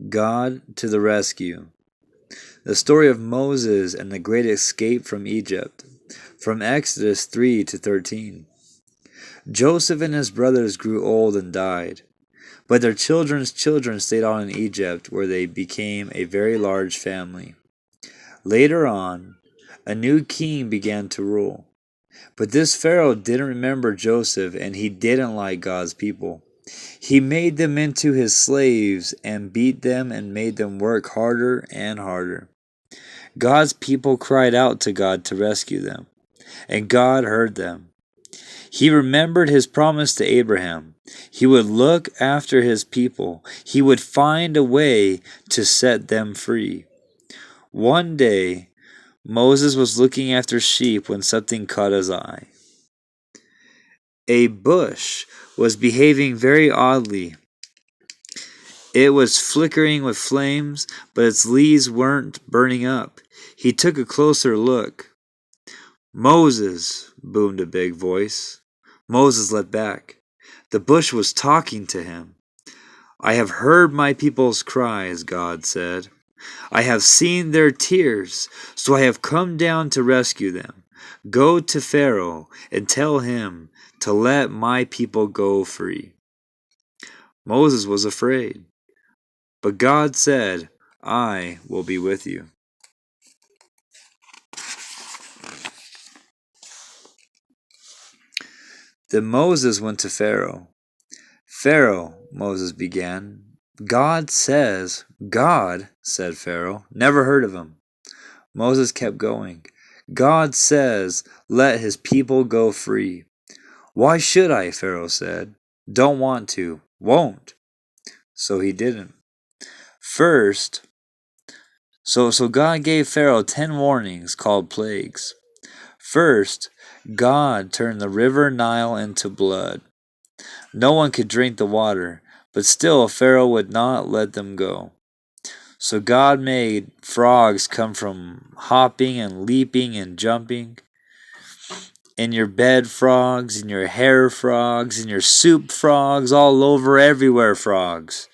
God to the rescue. The story of Moses and the great escape from Egypt, from Exodus 3 to 13. Joseph and his brothers grew old and died, but their children's children stayed on in Egypt, where they became a very large family. Later on, a new king began to rule. But this Pharaoh didn't remember Joseph, and he didn't like God's people. He made them into his slaves and beat them and made them work harder and harder. God's people cried out to God to rescue them, and God heard them. He remembered his promise to Abraham. He would look after his people. He would find a way to set them free. One day, Moses was looking after sheep when something caught his eye. A bush was behaving very oddly. It was flickering with flames, but its leaves weren't burning up. He took a closer look. "Moses," boomed a big voice. Moses leapt back. The bush was talking to him. "I have heard my people's cries," God said. "I have seen their tears, so I have come down to rescue them. Go to Pharaoh and tell him to let my people go free." Moses was afraid, but God said, "I will be with you." Then Moses went to Pharaoh. "Pharaoh," Moses began. God, said Pharaoh. "Never heard of him." Moses kept going. "God says, let his people go free." "Why should I?" Pharaoh said. "Don't want to. Won't." So he didn't. First, so God gave Pharaoh 10 warnings called plagues. First, God turned the river Nile into blood. No one could drink the water, but still Pharaoh would not let them go. So God made frogs come from hopping and leaping and jumping. And your bed frogs, and your hair frogs, and your soup frogs, all over everywhere frogs.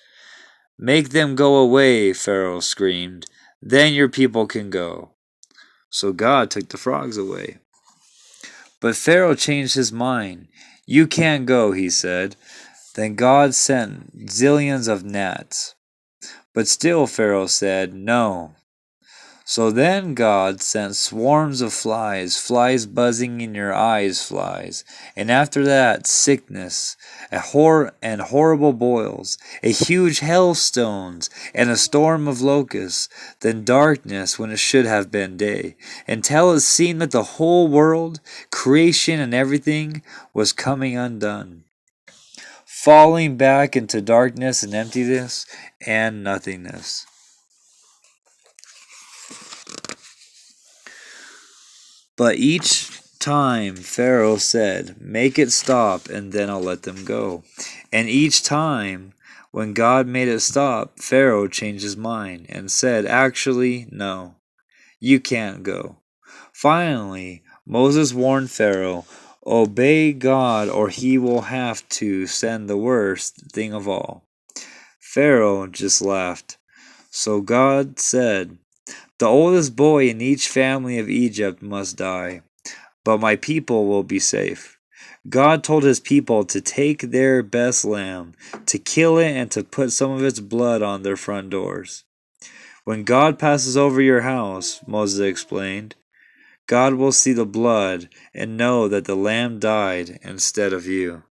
"Make them go away," Pharaoh screamed. "Then your people can go." So God took the frogs away. But Pharaoh changed his mind. "You can't go," he said. Then God sent zillions of gnats. But still Pharaoh said no. So then God sent swarms of flies, flies buzzing in your eyes, flies. And after that, sickness, and horrible boils, a huge hailstones, and a storm of locusts, then darkness when it should have been day, until it seemed that the whole world, creation and everything, was coming undone, falling back into darkness and emptiness and nothingness. But each time Pharaoh said, "Make it stop, and then I'll let them go." And each time, when God made it stop, Pharaoh changed his mind and said, "Actually, no, you can't go." Finally, Moses warned Pharaoh, "Obey God, or he will have to send the worst thing of all." Pharaoh just laughed. So God said, "The oldest boy in each family of Egypt must die, but my people will be safe." God told his people to take their best lamb, to kill it, and to put some of its blood on their front doors. "When God passes over your house," Moses explained, "God will see the blood and know that the lamb died instead of you."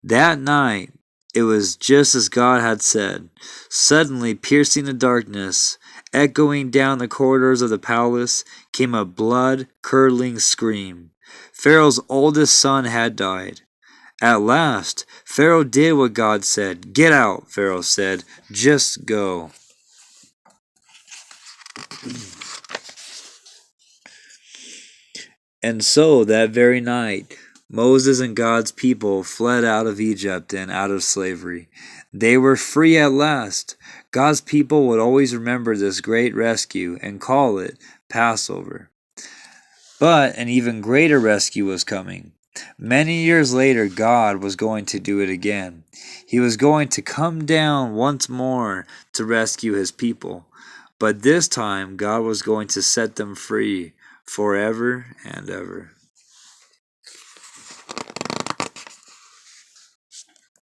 That night, it was just as God had said. Suddenly, piercing the darkness, echoing down the corridors of the palace, came a blood-curdling scream. Pharaoh's oldest son had died. At last, Pharaoh did what God said. "Get out," Pharaoh said. "Just go." And so, that very night, Moses and God's people fled out of Egypt and out of slavery. They were free at last. God's people would always remember this great rescue and call it Passover. But an even greater rescue was coming. Many years later, God was going to do it again. He was going to come down once more to rescue his people. But this time, God was going to set them free forever and ever.